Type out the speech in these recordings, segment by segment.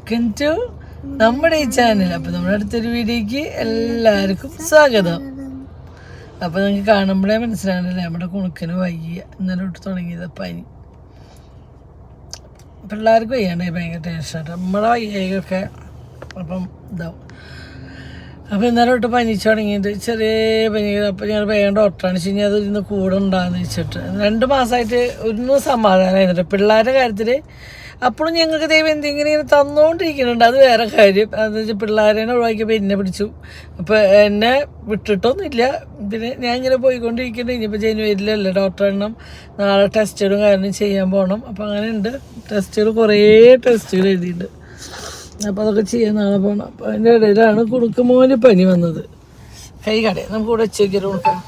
Welcome to നമ്മുടെ ഈ channel. അപ്പോൾ നമ്മുടെ അടുത്തൊരു വീഡിയോക്ക് എല്ലാവർക്കും സ്വാഗതം. അപ്പോൾ നിങ്ങൾക്ക് കാണുമ്പോഴേ മനസ്സിലാകണല്ലേ നമ്മുടെ കുണുക്കന് വയ്യ. ഇന്നലെ തൊട്ട് തുടങ്ങിയത് പനി. പിള്ളേർക്ക് വയ്യാണ്ട് ഭയങ്കര ടെൻഷനായിട്ട് നമ്മുടെ വയ്യൊക്കെ അപ്പം ഇതാവും. അപ്പോൾ ഇന്നലെ തൊട്ട് പനിച്ച് തുടങ്ങിയിട്ട് ചെറിയ പനി. അപ്പോൾ ഞങ്ങൾ വേഗം ഡോക്ടറാണ് വെച്ച് കഴിഞ്ഞാൽ അതിൽ നിന്ന് കൂടെ ഉണ്ടാകുന്ന വെച്ചിട്ട് 2 മാസമായിട്ട് ഒന്നും സമാധാനമായിരുന്നില്ല പിള്ളേരുടെ കാര്യത്തിൽ. അപ്പോഴും ഞങ്ങൾക്ക് ദൈവം എന്തെങ്കിലും ഇങ്ങനെ തന്നുകൊണ്ടിരിക്കുന്നുണ്ട്. അത് വേറെ കാര്യം. അതെന്ന് വെച്ചാൽ പിള്ളേരെ ഒഴിവാക്കിയപ്പോൾ എന്നെ പിടിച്ചു. അപ്പോൾ എന്നെ വിട്ടിട്ടൊന്നുമില്ല. പിന്നെ ഞാൻ ഇങ്ങനെ പോയിക്കൊണ്ടിരിക്കുന്നുണ്ട്. ഇനിയിപ്പോൾ ജനുവരിയിലല്ലേ ഡോക്ടർ എണ്ണം നാളെ ടെസ്റ്റുകളും കാരണം ചെയ്യാൻ പോകണം. അപ്പോൾ അങ്ങനെ ഉണ്ട് ടെസ്റ്റുകൾ, കുറേ ടെസ്റ്റുകൾ എഴുതിയിട്ടുണ്ട്. അപ്പോൾ അതൊക്കെ ചെയ്യാൻ നാളെ പോകണം. അപ്പോൾ അതിൻ്റെ ഇടയിലാണ് കുണുക്കുമോന് പനി വന്നത്. കൈ കടയിൽ നമുക്ക് ഇവിടെ വെച്ചേക്കൽ കൊടുക്കാം.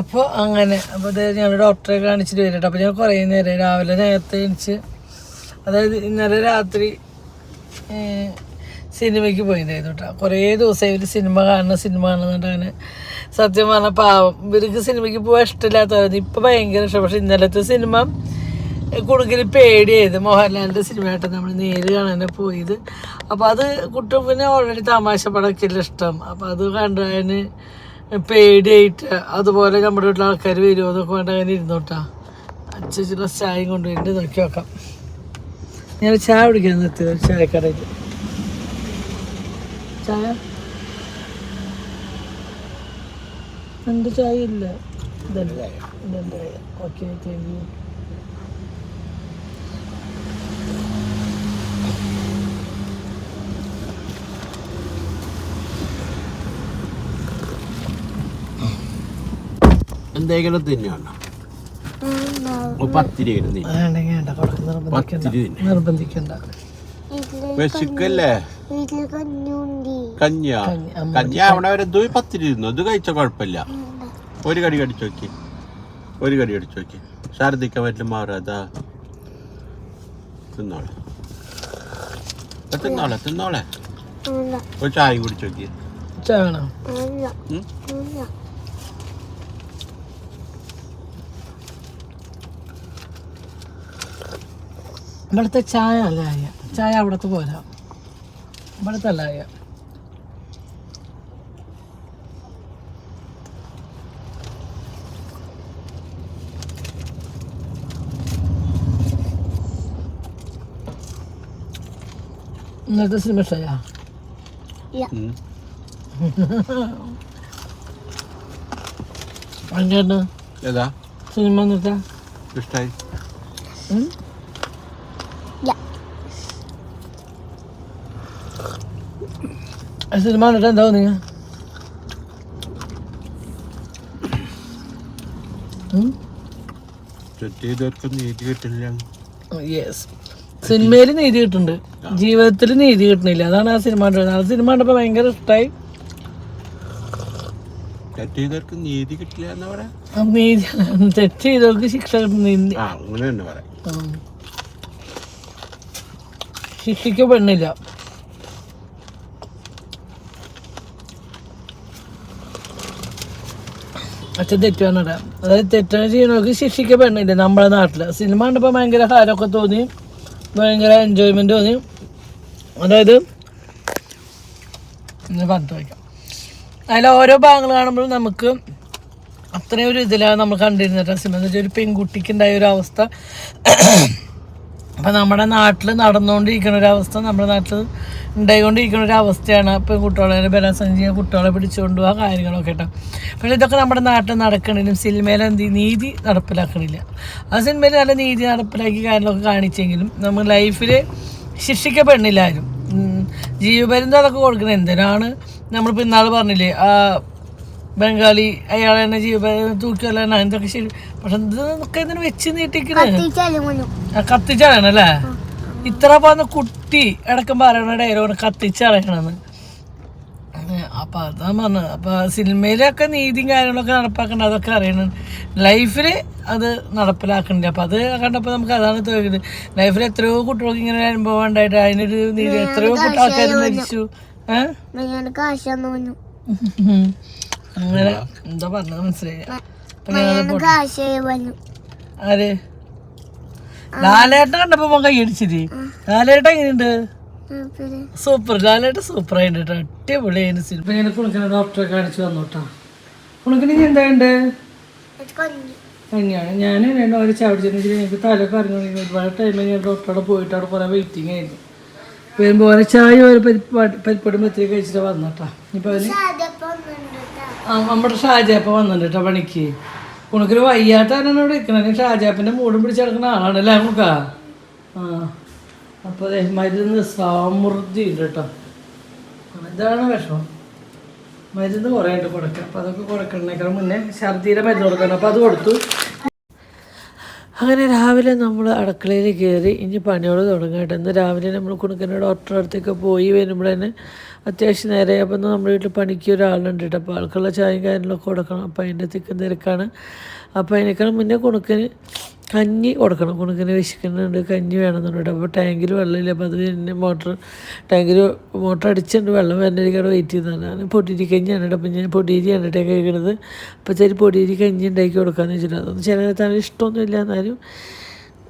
അപ്പോൾ അങ്ങനെ അപ്പോൾ അത് ഞങ്ങൾ ഡോക്ടറെ കാണിച്ചിട്ട് വരട്ടെ. അപ്പോൾ ഞാൻ കുറേ നേരം രാവിലെ നേരത്തെ എണിച്ച്, അതായത് ഇന്നലെ രാത്രി സിനിമയ്ക്ക് പോയിട്ടുണ്ടായിരുന്നു കേട്ടോ. കുറേ ദിവസമായി ഇവർ സിനിമ കാണുന്നുണ്ട്. അങ്ങനെ സത്യം പറഞ്ഞാൽ പാവം ഇവർക്ക് സിനിമയ്ക്ക് പോകാൻ ഇഷ്ടമില്ലാത്തവരായിരുന്നു. ഇപ്പോൾ ഭയങ്കര ഇഷ്ടം. പക്ഷേ ഇന്നലത്തെ സിനിമ കൂടുതൽ പേടിയായത് മോഹൻലാലിൻ്റെ സിനിമയായിട്ട് നമ്മൾ നേര് കാണാൻ പോയത്. അപ്പോൾ അത് കുട്ടുമ്പിന് ഓൾറെഡി തമാശ പടമൊക്കെയല്ല ഇഷ്ടം. അപ്പോൾ അത് കണ്ടതിന് പേടിയായിട്ട്, അതുപോലെ നമ്മുടെ വീട്ടിലെ ആൾക്കാർ വരുമോ എന്നൊക്കെ വേണ്ട അങ്ങനെ ഇരുന്നോട്ടാ. അച്ഛൻ ചായയും കൊണ്ടുപോയിട്ട് നോക്കി നോക്കാം. ഞാൻ ചായ കുടിക്കാൻ നിർത്തിയത് ചായക്കടയിൽ. ചായ എൻ്റെ ചായ ഇല്ല, ഇതെൻ്റെ ചായ. Okay, thank you. എന്തെങ്കിലും തന്നെയാണ് നിർബന്ധിക്കണ്ട. വിശക്കല്ലേ? കഞ്ഞിയാ അവിടെ വരെ 10 ഇരുന്നു. ഇത് കഴിച്ച കുഴപ്പമില്ല. ഒരു കടി കടിച്ചു നോക്കി. ഛർദിക്കാൻ പറ്റില്ല, മാറാതാ. തിന്നോളെ ഒരു ചായ കുടിച്ചു നോക്കി. ഇവിടുത്തെ ചായ അല്ല ചായ അവിടുത്തെ പോരാ, ഇവിടുത്തെ അല്ല. ഇന്നത്തെ സിനിമ ഇഷ്ടമാ? ഏതാ സിനിമ ഇന്നത്തെ ഇഷ്ടായി? സിനിമ കണ്ടിട്ട് എന്താ തോന്നിയ? സിനിമയിൽ നീതി കിട്ടുന്നുണ്ട്, ജീവിതത്തിൽ നീതി കിട്ടുന്നില്ല. അതാണ് ആ സിനിമ കണ്ടത്. ആ സിനിമ കണ്ടപ്പോൾ ഭയങ്കര ഇഷ്ടമായി. തെറ്റ് ചെയ്തവർക്ക് ശിക്ഷ കിട്ടുന്നില്ല, ശിക്ഷിക്കപ്പെടുന്നില്ല. അച്ഛൻ തെറ്റാണ്. അതായത് തെറ്റാണ് ചെയ്യണവർക്ക് ശിക്ഷിക്കപ്പെടുന്നില്ല നമ്മുടെ നാട്ടിൽ. സിനിമ കണ്ടപ്പോൾ ഭയങ്കര ഹാരമൊക്കെ തോന്നി, ഭയങ്കര എൻജോയ്മെൻറ്റ് തോന്നി. അതായത് പറഞ്ഞു വയ്ക്കാം, അതിൽ ഓരോ ഭാഗങ്ങൾ കാണുമ്പോഴും നമുക്ക് അത്രയും ഒരു ഇതിലാണ് നമ്മൾ കണ്ടിരുന്നത് സിനിമ. എന്ന് വെച്ചാൽ ഒരു പെൺകുട്ടിക്ക് ഉണ്ടായ ഒരു അവസ്ഥ, അപ്പം നമ്മുടെ നാട്ടിൽ നടന്നുകൊണ്ടിരിക്കുന്ന ഒരവസ്ഥ, നമ്മുടെ നാട്ടിൽ ഉണ്ടായിക്കൊണ്ടിരിക്കുന്ന ഒരു അവസ്ഥയാണ്. പെൺകുട്ടികളെ ബലാത്സംഗം ചെയ്യുക, കുട്ടികളെ പിടിച്ചുകൊണ്ട് പോവുക, കാര്യങ്ങളൊക്കെ കേട്ടോ. പക്ഷേ ഇതൊക്കെ നമ്മുടെ നാട്ടിൽ നടക്കണമെങ്കിലും സിനിമയിൽ നീതി നടപ്പിലാക്കണില്ല. ആ സിനിമയിൽ നല്ല നീതി നടപ്പിലാക്കി കാര്യങ്ങളൊക്കെ കാണിച്ചെങ്കിലും നമ്മൾ ലൈഫിൽ ശിക്ഷിക്കപ്പെടുന്നില്ല ആരും. ജീവപര്യന്തം അതൊക്കെ കൊടുക്കുന്നത് എന്തിനാണ്? നമ്മളിപ്പോൾ ഇന്നാൾ പറഞ്ഞില്ലേ ആ ബംഗാളി, അയാളെ തന്നെ ജീവപര്യന്തം തൂക്കിയല്ലാണ് എന്തൊക്കെ ശരി. പക്ഷെ ഇതൊക്കെ ഇതിന് വെച്ച് നീട്ടിക്കുന്നത് കത്തിച്ചാളാണല്ലേ. ഇത്ര പറഞ്ഞ കുട്ടി ഇടക്കം പറയണ ഡയലോഗ് കത്തിച്ചളയണമെന്ന്. അപ്പം അതാ പറഞ്ഞത്. അപ്പോൾ സിനിമയിലൊക്കെ നീതിയും കാര്യങ്ങളൊക്കെ നടപ്പാക്കേണ്ട അതൊക്കെ അറിയണം, ലൈഫിൽ അത് നടപ്പിലാക്കണില്ല. അപ്പം അത് കണ്ടപ്പോൾ നമുക്ക് അതാണ് തോന്നിയത്. ലൈഫിൽ എത്രയോ കുട്ടികൾക്ക് ഇങ്ങനെ അനുഭവം ഉണ്ടായിട്ട് അതിനൊരു നീതി, എത്രയോ ആൾക്കാർ മരിച്ചു. അങ്ങനെ എന്താ പറഞ്ഞത് മനസ്സിലായി? ആര് ലാലേട്ടൻ കണ്ടപ്പോ കൈയടിച്ചിരി. ലാലേട്ടൻ എങ്ങനെയുണ്ട്? സൂപ്പർ, ലാലേട്ട സൂപ്പറായിട്ട് കേട്ടോ, അടിപൊളിയായിരുന്നു സിനിമ. ഇപ്പം ഞാൻ കുണുക്കനെ ഡോക്ടറെ കാണിച്ച് വന്നു കേട്ടോ. കുണുക്കന് എന്താണ്ട് കഞ്ഞിയാണ്. ഞാൻ രണ്ടു ഒരു ചവിടിച്ചെങ്കിൽ ഞങ്ങൾക്ക് തലയൊക്കെ അറിഞ്ഞു ഒരുപാട് ടൈമിൽ ഞാൻ ഡോക്ടറോടെ പോയിട്ട് അവിടെ കുറേ വെയിറ്റിംഗ് ആയിരുന്നു. വരുമ്പോൾ ഓരോ ചായ ഒരു പരിപ്പൊടി മെത്തിരി കഴിച്ചിട്ട് വന്നോട്ടാ. ഇപ്പം അവന് നമ്മുടെ ഷാജാപ്പ വന്നിട്ടുണ്ട് കേട്ടോ പണിക്ക്. കുണുക്കിന് വയ്യാട്ടാണ് ഇവിടെ നിൽക്കണേ. ഷാജാപ്പിൻ്റെ മൂടും പിടിച്ച് കിടക്കുന്ന ആളാണ് അല്ലേ കുണുക്കാ? ആ, അപ്പോൾ മരുന്ന് സമൃദ്ധി ഉണ്ട് കേട്ടോ. ഇതാണ് വിഷമം. മരുന്ന് കുറേ ഉണ്ട് കൊടുക്കുക. അപ്പോൾ അതൊക്കെ കൊടുക്കണേക്കാൾ മുന്നേ ഛർദിയുടെ മരുന്ന് കൊടുക്കണം. അപ്പോൾ അത് കൊടുത്തു. അങ്ങനെ രാവിലെ നമ്മൾ അടുക്കളയിൽ കയറി ഇനി പണിയോട് തുടങ്ങട്ടെ. ഇന്ന് രാവിലെ നമ്മൾ കുണുക്കൻ്റെ ഡോക്ടറെ അടുത്തൊക്കെ പോയി വരുമ്പോൾ തന്നെ അത്യാവശ്യം നേരെ. അപ്പം നമ്മുടെ വീട്ടിൽ പണിക്ക് ഒരാളുണ്ട് കേട്ടോ. അപ്പോൾ ആൾക്കുള്ള ചായയും കാര്യങ്ങളൊക്കെ കൊടുക്കണം. അപ്പോൾ അതിൻ്റെ തിക്കും തിരക്കാണ്. അപ്പോൾ അതിനേക്കാൾ മുന്നേ കുണുക്കന് കഞ്ഞി കൊടുക്കണം. കുണുക്കന് വിശക്കുന്നുണ്ട്, കഞ്ഞി വേണമെന്നുണ്ട്. അപ്പോൾ ടാങ്കിൽ വെള്ളമില്ല. അപ്പോൾ അത് പിന്നെ ടാങ്കിൽ മോട്ടർ അടിച്ചിട്ടുണ്ട്, വെള്ളം വരുന്നതിലേക്കാണ് വെയിറ്റ് ചെയ്യുന്നതാണ്. പൊടിയരി കഞ്ഞിയാണ് കേട്ടോ. അപ്പോൾ ഞാൻ പൊടിയരിയാണ് കേട്ടോ കഴിക്കുന്നത്. അപ്പോൾ ചെറിയ പൊടിയരി കഞ്ഞി ഉണ്ടാക്കി കൊടുക്കാമെന്ന് വെച്ചിട്ട് അതൊന്നും ചില നേരത്താണ് ഇഷ്ടമൊന്നുമില്ല. എന്നാലും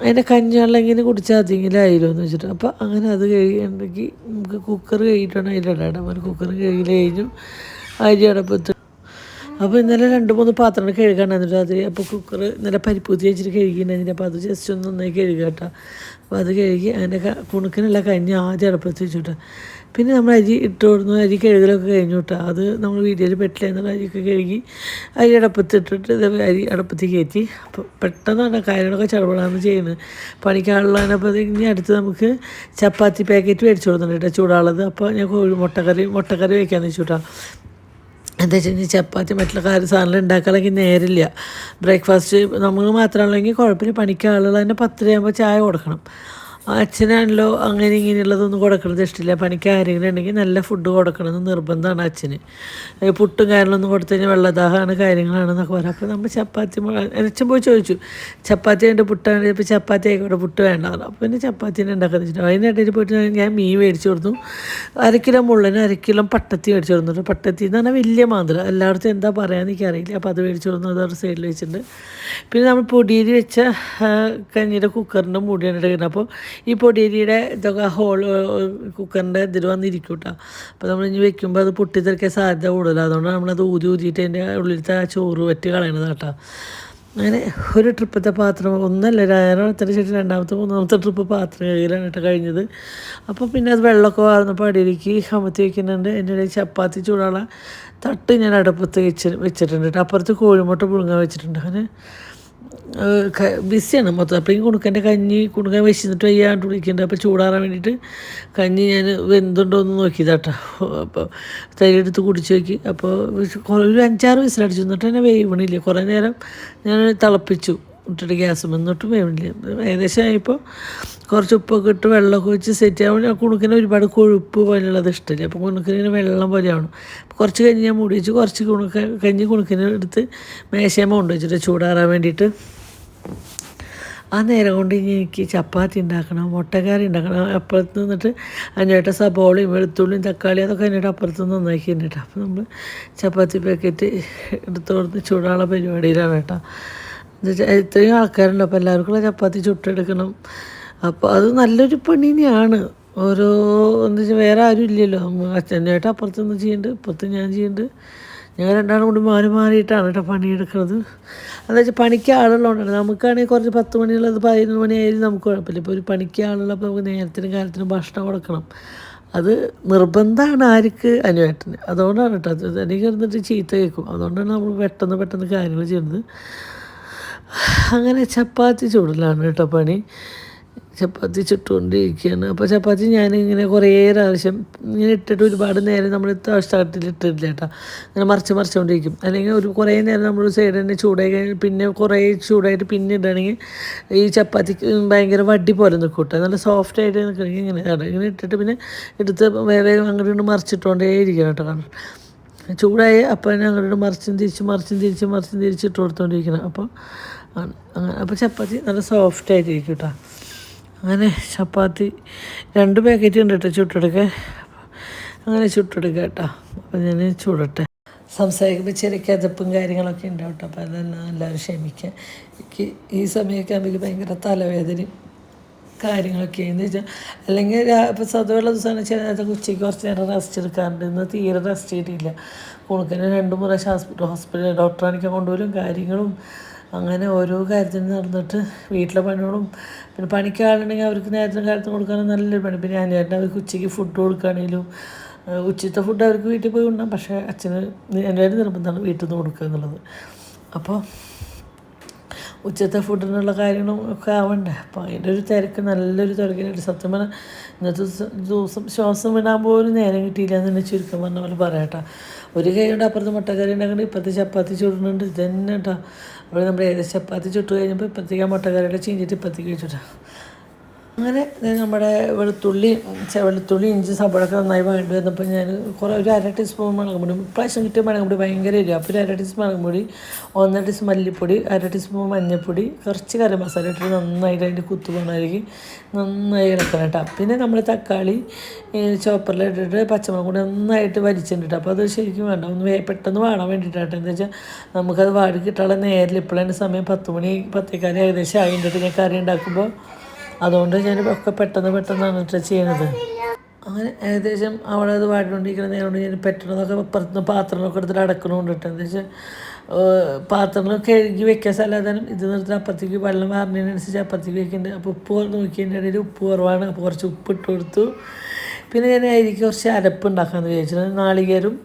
അതിൻ്റെ കഞ്ഞിവെള്ളം ഇങ്ങനെ കുടിച്ചാൽ അതെങ്കിലും ആയില്ലോ എന്ന് വെച്ചിട്ട്. അപ്പോൾ അങ്ങനെ അത് കഴിയുന്നുണ്ടെങ്കിൽ നമുക്ക് കുക്കർ കഴിയിട്ടാണ് അതിലിടാം. അപ്പോൾ കുക്കർ കഴുകി കഴിഞ്ഞു. അരി അടപ്പത്ത്. അപ്പോൾ ഇന്നലെ 2-3 പാത്രങ്ങൾ കഴുകാണ്ടായിരുന്നു രാത്രി. അപ്പോൾ കുക്കർ ഇന്നലെ പരിപ്പൂത്തി വെച്ചിട്ട് കഴുകിയിട്ടുണ്ടായിരുന്നു. അപ്പോൾ അത് ജസ്റ്റ് ഒന്ന് നന്നായി കഴുകുക കേട്ടോ. അപ്പോൾ അത് കഴുകി അതിൻ്റെ കുണുക്കിനുള്ള കഞ്ഞി ആദ്യം അടുപ്പത്ത് വെച്ചിട്ട് പിന്നെ നമ്മൾ അരി ഇട്ട് കൊടുന്നു. അരി കഴുകലൊക്കെ കഴിഞ്ഞു കേട്ടോ. അത് നമ്മൾ വീഡിയോയിൽ പെട്ടില്ല എന്നുള്ള അരിയൊക്കെ കഴുകി അരി അടപ്പത്തിട്ടിട്ട് അരി അടപ്പത്തിൽ കയറ്റി. അപ്പോൾ പെട്ടെന്നാണ് കാര്യങ്ങളൊക്കെ ചടപടാന്ന് ചെയ്യുന്നത്. പണിക്കാളുള്ളതാണ്. അപ്പോൾ ഇനി അടുത്ത് നമുക്ക് ചപ്പാത്തി പാക്കറ്റ് മേടിച്ചു കൊടുക്കുന്നുണ്ട് കേട്ടോ, ചൂടാളത്. അപ്പോൾ ഞാൻ മുട്ടക്കറി വയ്ക്കാമെന്ന് വെച്ചു കേട്ടോ. എന്താ വെച്ച് കഴിഞ്ഞാൽ ചപ്പാത്തി മറ്റുള്ള സാധനങ്ങൾ ഉണ്ടാക്കാനെങ്കിൽ നേരില്ല. ബ്രേക്ക്ഫാസ്റ്റ് നമ്മൾ മാത്രമാണെങ്കിൽ കുഴപ്പമില്ല. പണിക്കാളുകൾ തന്നെ 10:30 ചായ കൊടുക്കണം. അച്ഛനാണല്ലോ അങ്ങനെ ഇങ്ങനെയുള്ളതൊന്നും കൊടുക്കണത് ഇഷ്ടമില്ല. പണിക്ക് ആരെങ്കിലും ഉണ്ടെങ്കിൽ നല്ല ഫുഡ് കൊടുക്കണമെന്ന് നിർബന്ധമാണ് അച്ഛന്. പുട്ടും കാര്യങ്ങളൊന്നും കൊടുത്തു കഴിഞ്ഞാൽ വെള്ളദാഹമാണ് കാര്യങ്ങളാണെന്നൊക്കെ പറയാം. അപ്പോൾ നമ്മൾ ചപ്പാത്തി അച്ഛൻ പോയി ചോദിച്ചു, ചപ്പാത്തി അതിൻ്റെ പുട്ടാണ്. ഇപ്പോൾ ചപ്പാത്തി ആയിക്കോട്ടെ, പുട്ട് വേണ്ട. അപ്പോൾ പിന്നെ ചപ്പാത്തിനെ ഉണ്ടാക്കാന്ന് വെച്ചിട്ട് അതിനിടയിൽ പോയിട്ട് ഞാൻ മീൻ മേടിച്ചു കൊടുത്തു. 1 കിലോ മുള്ളന് 1 കിലോ പട്ടത്തി മേടിച്ചു കൊടുത്തിട്ട്. പട്ടത്തി എന്ന് പറഞ്ഞാൽ വലിയ മാന്തൽ, എല്ലായിടത്തും എന്താ പറയാമെന്ന് എനിക്കറിയില്ല. അപ്പോൾ അത് മേടിച്ചു കൊടുത്തു. അതവിടെ സൈഡിൽ വെച്ചിട്ടുണ്ട്. പിന്നെ നമ്മൾ പൊടിയരി വെച്ച കഞ്ഞിയുടെ കുക്കറിൻ്റെ മൂടിയാണ് എടുക്കുന്നത്. അപ്പോൾ ഈ പൊടിയരിയുടെ ഇതൊക്കെ കുക്കറിൻ്റെ ഇതിൽ വന്നിരിക്കും കേട്ടോ. അപ്പോൾ നമ്മൾ ഇനി വെക്കുമ്പോൾ അത് പൊട്ടിത്തെറിക്കാൻ സാധ്യത കൂടുതലാണ്. അതുകൊണ്ടാണ് നമ്മളത് ഊതിയിട്ട് അതിൻ്റെ ഉള്ളിലത്തെ ആ ചോറ് വറ്റി കളയണത് കേട്ടോ. അങ്ങനെ ഒരു ട്രിപ്പത്തെ പാത്രം ഒന്നല്ല, എത്ര ശേഷം 2-3 ട്രിപ്പ് പാത്രം കഴുകലാണ് കേട്ടോ കഴിഞ്ഞത്. അപ്പോൾ പിന്നെ അത് വെള്ളമൊക്കെ വാർന്നപ്പോൾ അടിയിലേക്ക് അമർത്തി വയ്ക്കുന്നുണ്ട്. എൻ്റെ ഇടയിൽ ചപ്പാത്തി ചൂടുള്ള തട്ട് ഞാൻ അടുപ്പത്ത് വെച്ചിട്ടുണ്ട് കേട്ടോ. അപ്പുറത്ത് കോഴിമുട്ട പുഴുങ്ങാൻ വെച്ചിട്ടുണ്ട്. അങ്ങനെ ബിസിയാണ് മൊത്തം. അപ്പോൾ ഈ കുണുക്കൻ്റെ കുണുക്കൻ വെച്ചിട്ട് വയ്യാണ്ട് വിളിക്കുന്നുണ്ട്. അപ്പോൾ ചൂടാറാൻ വേണ്ടിയിട്ട് കഞ്ഞി ഞാൻ വെന്തുണ്ടോ എന്ന് നോക്കിയതാട്ടോ. അപ്പോൾ തൈരെടുത്ത് കുടിച്ച് നോക്കി. അപ്പോൾ ഒരു 5-6 വിസിലടിച്ചു. എന്നിട്ട് തന്നെ വേവണില്ല. കുറേ നേരം ഞാൻ തിളപ്പിച്ചു ഇട്ടിട്ട് ഗ്യാസ് എന്നിട്ടും വേവണില്ല. ഏകദേശം ആയപ്പോൾ കുറച്ച് ഉപ്പൊക്കെ ഇട്ട് വെള്ളമൊക്കെ വെച്ച് സെറ്റ് ആവുമ്പോൾ ആ കുണുക്കിന് ഒരുപാട് കൊഴുപ്പ് പോലെയുള്ളത് ഇഷ്ടമില്ല. അപ്പോൾ കുണുക്കിന് വെള്ളം പോലെ ആവണം. കുറച്ച് കഞ്ഞി ഞാൻ മൂടി വെച്ച് കുറച്ച് കുണുക്കിനെ എടുത്ത് മേശയമ്മ കൊണ്ടുവച്ചിട്ട് ചൂടാറാൻ വേണ്ടിയിട്ട്. ആ നേരം കൊണ്ട് ഇനി എനിക്ക് ചപ്പാത്തി ഉണ്ടാക്കണം, മുട്ടക്കറി ഉണ്ടാക്കണം. അപ്പുറത്ത് നിന്നിട്ട് അതിൻ്റെ സബോളയും വെളുത്തുള്ളിയും തക്കാളിയും അതൊക്കെ അതിൻ്റെ അപ്പുറത്ത് നിന്ന് നന്നാക്കി തന്നിട്ട്. അപ്പോൾ നമ്മൾ ചപ്പാത്തി പാക്കറ്റ് എടുത്ത് കൊടുത്ത് ചൂടാനുള്ള പരിപാടിയിലാണ് കേട്ടോ. ഇത്രയും ആൾക്കാരുണ്ട്. അപ്പോൾ എല്ലാവർക്കുള്ള ചപ്പാത്തി ചുട്ടെടുക്കണം. അപ്പോൾ അത് നല്ലൊരു പണി തന്നെയാണ്. ഓരോ എന്താ വെച്ചാൽ വേറെ ആരും ഇല്ലല്ലോ. അച്ഛനായിട്ട് അപ്പുറത്തുനിന്ന് ചെയ്യുന്നുണ്ട്, ഇപ്പുറത്ത് ഞാൻ ചെയ്യുന്നുണ്ട്. ഞങ്ങൾ രണ്ടാളും കൂടി മാറിയിട്ടാണ് കേട്ടോ പണിയെടുക്കുന്നത്. എന്താ വെച്ചാൽ പണിക്ക് ആളുള്ളതുകൊണ്ടാണ്. നമുക്കാണെങ്കിൽ കുറച്ച് 10 മണിയുള്ളത് 11 മണിയായാലും നമുക്ക് കുഴപ്പമില്ല. ഇപ്പോൾ ഒരു പണിക്ക് ആളുള്ളപ്പോൾ നമുക്ക് നേരത്തിനും കാലത്തിനും ഭക്ഷണം കൊടുക്കണം. അത് നിർബന്ധമാണ് ആർക്ക്? അനുവേട്ടന്. അതുകൊണ്ടാണ് കേട്ടോ. എനിക്ക് ഇരുന്നിട്ട് ചീത്ത കേൾക്കും. അതുകൊണ്ടാണ് നമ്മൾ പെട്ടെന്ന് കാര്യങ്ങൾ ചെയ്യുന്നത്. അങ്ങനെ ചപ്പാത്തി ചൂടലാണ് കേട്ടോ പണി. ചപ്പാത്തി ചുട്ടുകൊണ്ടിരിക്കുകയാണ്. അപ്പോൾ ചപ്പാത്തി ഞാനിങ്ങനെ കുറേ പ്രാവശ്യം ഇങ്ങനെ ഇട്ടിട്ട് ഒരുപാട് നേരം നമ്മൾ സ്റ്റാർട്ടിലിട്ടില്ല കേട്ടോ. ഇങ്ങനെ മറിച്ചുകൊണ്ടിരിക്കും. അല്ലെങ്കിൽ കുറേ നേരം നമ്മൾ സൈഡ് തന്നെ ചൂടായി കഴിഞ്ഞാൽ പിന്നെ കുറേ ചൂടായിട്ട് പിന്നെ ഇടുകയാണെങ്കിൽ ഈ ചപ്പാത്തി ഭയങ്കര വടി പോലെ നിൽക്കും കേട്ടോ. നല്ല സോഫ്റ്റായിട്ട് നിൽക്കണമെങ്കിൽ ഇങ്ങനെ ഇട്ടിട്ട് പിന്നെ എടുത്ത് വേറെ അങ്ങോട്ട് മറിച്ചിട്ടുകൊണ്ടേ ഇരിക്കണം കേട്ടോ. കാരണം ചൂടായി അപ്പം തന്നെ അങ്ങോട്ട് മറിച്ചും തിരിച്ച് ഇട്ട് കൊടുത്തുകൊണ്ടിരിക്കണം. അപ്പോൾ അങ്ങനെ അപ്പോൾ ചപ്പാത്തി നല്ല സോഫ്റ്റായിട്ടിരിക്കും കേട്ടോ. അങ്ങനെ ചപ്പാത്തി 2 പാക്കറ്റ് ഉണ്ട് കേട്ടോ ചുട്ടെടുക്കാൻ. അങ്ങനെ ചുട്ടെടുക്കുക കേട്ടോ. അപ്പോൾ ഞാൻ ചൂടട്ടെ. സംസാരിക്കുമ്പോൾ ചെറിയ കിതപ്പും കാര്യങ്ങളൊക്കെ ഉണ്ടാവും കേട്ടോ. അപ്പോൾ അതെല്ലാം എല്ലാവരും ക്ഷമിക്കുക. എനിക്ക് ഈ സമയമൊക്കെ ആകുമ്പോൾ ഭയങ്കര തലവേദനയും കാര്യങ്ങളൊക്കെ എന്ന് വെച്ചാൽ അല്ലെങ്കിൽ ഇപ്പോൾ സ്വതമുള്ള ദിവസമാണ് ചില നേരത്തെ ഉച്ചയ്ക്ക് കുറച്ച് നേരം റെസ്റ്റ് എടുക്കാറുണ്ട്. ഇന്ന് തീരെ റെസ്റ്റ് ചെയ്തിട്ടില്ല. കുണുക്കനെ 2 പ്രാവശ്യം ഹോസ്പിറ്റലിൽ ഡോക്ടറെ കാണിക്കാൻ കൊണ്ടുപോലും കാര്യങ്ങളും അങ്ങനെ ഓരോ കാര്യത്തിന് നടന്നിട്ട് വീട്ടിലെ പണികളും പിന്നെ പണിക്കാളുണ്ടെങ്കിൽ അവർക്ക് നേരത്തെ കാലത്ത് കൊടുക്കാനും നല്ലൊരു പണി. പിന്നെ അനിയൻ്റെ അവർക്ക് ഉച്ചയ്ക്ക് ഫുഡ് കൊടുക്കുകയാണെങ്കിലും ഉച്ചത്തെ ഫുഡ് അവർക്ക് വീട്ടിൽ പോയി ഉണ്ടാകും. പക്ഷേ അച്ഛന് എൻ്റെ നിർബന്ധമാണ് വീട്ടിൽ നിന്ന് കൊടുക്കുക എന്നുള്ളത്. അപ്പോൾ ഉച്ചത്തെ ഫുഡിനുള്ള കാര്യങ്ങളും ഒക്കെ ആവണ്ടേ. അപ്പോൾ അതിൻ്റെ ഒരു തിരക്ക്, നല്ലൊരു തിരക്കിനായിട്ട് സത്യം പറഞ്ഞാൽ ഇന്നത്തെ ദിവസം ശ്വാസം വിടാൻ പോലും നേരം കിട്ടിയില്ല എന്ന് തന്നെ ചുരുക്കം പറഞ്ഞ പോലെ പറയാട്ടോ. ഒരു കൈ കൊണ്ട് അപ്പുറത്ത് മുട്ടക്കറി ഉണ്ടാക്കുന്നുണ്ട്, ഇപ്പുറത്ത് ചപ്പാത്തി ചുടുന്നുണ്ട്. ഇത് തന്നെ കേട്ടോ. അപ്പോൾ നമ്മൾ ഏകദേശം ചപ്പാത്തി ചുട്ട് കഴിഞ്ഞപ്പോൾ ഇപ്പത്തേക്ക് ആ മുട്ടക്കറിയുടെ ചീഞ്ചിട്ട് ഇപ്പത്തേക്ക് വെച്ചിട്ടാ. അങ്ങനെ നമ്മുടെ വെളുത്തുള്ളി ഇഞ്ചി സബോളൊക്കെ നന്നായി വേണ്ടി വന്നപ്പോൾ ഞാൻ ഒരു 1/2 ടീസ്പൂൺ മുളക് പൊടി, ഇപ്രാവശ്യം കിട്ടിയ മുളക് പൊടി ഭയങ്കര ഇല്ല. അപ്പോൾ 1/2 ടീസ്പൂൺ മുളക് പൊടി, 1 ടീസ്പൂൺ മല്ലിപ്പൊടി, 1/2 ടീസ്പൂൺ മഞ്ഞൾപ്പൊടി, കുറച്ച് കറി മസാല ഇട്ടിട്ട് നന്നായിട്ട് അതിൻ്റെ കുത്തുപോണായിരിക്കും നന്നായി ഇളക്കണം കേട്ടോ. പിന്നെ നമ്മൾ തക്കാളി ചോപ്പറിലിട്ടിട്ട് പച്ചമുളക് കൂടി നന്നായിട്ട് വലിച്ചിട്ടുണ്ട്. അപ്പോൾ അത് ശരിക്കും വേണ്ട, ഒന്ന് പെട്ടെന്ന് വാടാൻ വേണ്ടിയിട്ടാട്ടോ. എന്താ വെച്ചാൽ നമുക്കത് വാടി കിട്ടാനുള്ള നേരിൽ ഇപ്പോഴാണ് സമയം 10 മണി 10:15 ഏകദേശം ആയിട്ട് ഞാൻ കറി ഉണ്ടാക്കുമ്പോൾ. അതുകൊണ്ട് ഞാൻ ഒക്കെ പെട്ടെന്നാണ് കേട്ടോ ചെയ്യണത്. അങ്ങനെ ഏകദേശം അവിടെ അത് വാടിക്കൊണ്ടിരിക്കുന്ന നേരം ഞാൻ പെട്ടെന്നൊക്കെ പുറത്തുനിന്ന് പാത്രങ്ങളൊക്കെ എടുത്തിട്ട് അടക്കണമുണ്ട് കേട്ടോ. എന്താ വെച്ചാൽ പാത്രങ്ങൾ കഴുകി വെക്കാൻ സാധാരണ ഇത് നിർത്തി അപ്പുറത്തേക്ക് വെള്ളം വാറുന്നതിനനുസരിച്ച് അപ്പുറത്തേക്ക് വെക്കുന്നുണ്ട്. അപ്പോൾ ഉപ്പ് നോക്കിയതിൻ്റെ ഇടയിൽ ഉപ്പ് കുറവാണ്. അപ്പോൾ കുറച്ച് ഉപ്പിട്ട് കൊടുത്തു. പിന്നെ ഞാൻ അതിലേക്ക് കുറച്ച് അരപ്പ് ഉണ്ടാക്കാമെന്ന് വിചാരിച്ചത്. നാളികേരും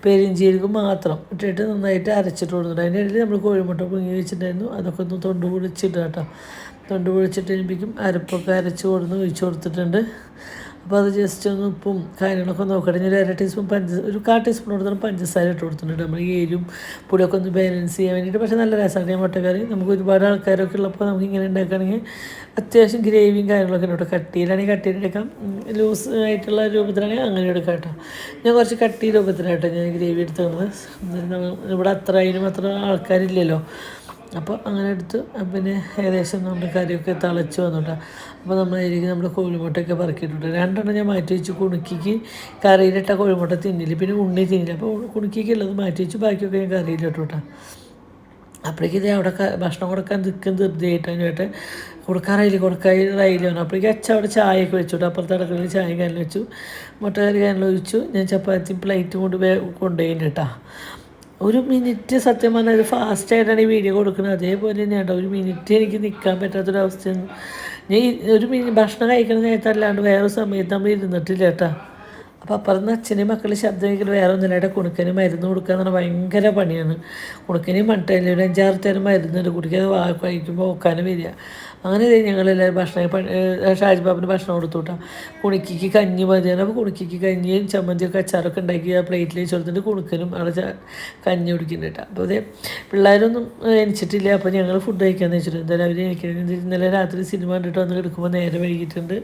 പെരിഞ്ചീരകവും മാത്രം ഇട്ടിട്ട് നന്നായിട്ട് അരച്ചിട്ട് കൊടുത്തിട്ടുണ്ട്. അതിൻ്റെ ഇടയിൽ നമ്മൾ കോഴിമുട്ട പുഴുങ്ങി വെച്ചിട്ടുണ്ടായിരുന്നു. അതൊക്കെ ഒന്ന് തൊണ്ട് പൊളിച്ചിട്ട് കേട്ടോ. തൊണ്ട് പൊളിച്ചിട്ട് കഴിയുമ്പോഴേക്കും അരപ്പൊക്കെ അരച്ച് ഒഴിച്ച് കൊടുത്തിട്ടുണ്ട്. അപ്പോൾ അത് ജസ്റ്റ് ഒന്ന് ഉപ്പും കാര്യങ്ങളൊക്കെ നോക്കട്ടെ. ഞാൻ 1/2 ടീസ്പൂൺ ഒരു 1/4 ടീസ്പൂൺ കൊടുത്തിട്ട് പഞ്ചസാര ഇട്ട് കൊടുത്തിട്ടുണ്ട്. നമ്മൾ ഈ എരിവും പൊടിയൊക്കെ ഒന്ന് ബാലൻസ് ചെയ്യാൻ വേണ്ടിയിട്ട്. പക്ഷേ നല്ല രസമാണ് മുട്ടക്കറി. നമുക്ക് ഒരുപാട് ആൾക്കാരൊക്കെ ഉള്ളപ്പോൾ നമുക്ക് ഇങ്ങനെ ഉണ്ടാക്കുകയാണെങ്കിൽ അത്യാവശ്യം ഗ്രേവിയും കാര്യങ്ങളൊക്കെ ഉണ്ട്. കട്ടിയിലാണെങ്കിൽ കട്ടിയിലെടുക്കാം, ലൂസ് ആയിട്ടുള്ള രൂപത്തിലാണെങ്കിൽ അങ്ങനെ എടുക്കാം കേട്ടോ. ഞാൻ കുറച്ച് കട്ടി രൂപത്തിലാട്ടോ ഞാൻ ഗ്രേവി എടുത്തത്. ഇവിടെ അതിനും അത്ര ആൾക്കാരില്ലല്ലോ. അപ്പോൾ അങ്ങനെ എടുത്ത് പിന്നെ ഏകദേശം നമ്മുടെ കറിയൊക്കെ തിളച്ച് വന്നിട്ടാണ്. അപ്പോൾ നമ്മളതിലേക്ക് നമ്മുടെ കോഴിമുട്ടയൊക്കെ പറക്കിയിട്ടുണ്ട്. 2 ഞാൻ മാറ്റി വെച്ച്. കുണുക്കിക്ക് കറിയിലിട്ട കോഴിമുട്ട തിന്നില്ല, പിന്നെ ഉണ്ണി തിന്നില്ല. അപ്പോൾ കുണുക്കിക്കുള്ളത് മാറ്റി വെച്ച് ബാക്കിയൊക്കെ ഞാൻ കറിയിലിട്ടു കേട്ടോ. അപ്പോഴേക്കും ഇത് അവിടെ ഭക്ഷണം കൊടുക്കാൻ ധൃതിയായിട്ടാണ് ചേട്ടൻ കൊടുക്കാറായില്ല വന്നു. അപ്പോഴേക്കും അച്ഛൻ അവിടെ ചായയൊക്കെ വെച്ചു. അപ്പുറത്തെ അടുക്കളയിൽ ചായ കാനിൽ വെച്ചു, മുട്ടക്കറി കാനിൽ ഒഴിച്ചു. ഞാൻ ചപ്പാത്തി പ്ലേറ്റ് കൊണ്ടുപോയി കേട്ടോ. 1 മിനിറ്റ് സത്യം പറഞ്ഞാൽ ഒരു ഫാസ്റ്റായിട്ടാണ് ഈ വീഡിയോ കൊടുക്കുന്നത്. അതേപോലെ തന്നെയാണ് 1 മിനിറ്റ് എനിക്ക് നിൽക്കാൻ പറ്റാത്തൊരവസ്ഥയാണ്. ഞാൻ 1 മിനിറ്റ് ഭക്ഷണം കഴിക്കുന്ന നേരത്തല്ലാണ്ട് വേറെ സമയത്ത് നമ്മൾ ഇരുന്നിട്ടില്ല കേട്ടോ. അപ്പോൾ അപ്പുറത്ത് അച്ഛനെയും മക്കളുടെ ശബ്ദം കേൾക്കുന്നത് വേറെ ഒന്നുമില്ല. കുണുക്കന് മരുന്ന് കൊടുക്കുക എന്ന് പറഞ്ഞാൽ ഭയങ്കര പണിയാണ്. കുണുക്കനെയും മട്ടയില്ല, ഒരു 5-6 തരം മരുന്നുണ്ട്. കുടിക്കാതെ കഴിക്കുമ്പോൾ ഓക്കാനും വരിക. അങ്ങനെ ഞങ്ങളെല്ലാവരും ഷാജിബാബിന് ഭക്ഷണം കൊടുത്തു കേട്ടോ. കുണുക്കിക്ക് കഞ്ഞി മതിയാണ്. അപ്പോൾ കുണുക്കിക്ക് കഞ്ഞിയും ചമ്മന്തിയൊക്കെ അച്ചാറൊക്കെ ഉണ്ടാക്കി ആ പ്ലേറ്റിൽ വെച്ച് കൊടുത്തിട്ട് കുണുക്കനും അവിടെ കഞ്ഞി കുടിക്കുന്നുണ്ട് കേട്ടോ. അപ്പോൾ അതേ പിള്ളേരൊന്നും എണിച്ചിട്ടില്ല. അപ്പോൾ ഞങ്ങൾ ഫുഡ് കഴിക്കാമെന്ന് വെച്ചിട്ടുണ്ട്. എന്തായാലും അവർ എനിക്കുന്നത് ഇന്നലെ രാത്രി സിനിമ കണ്ടിട്ട് വന്ന് എടുക്കുമ്പോൾ നേരെ വൈകിട്ടുണ്ട്.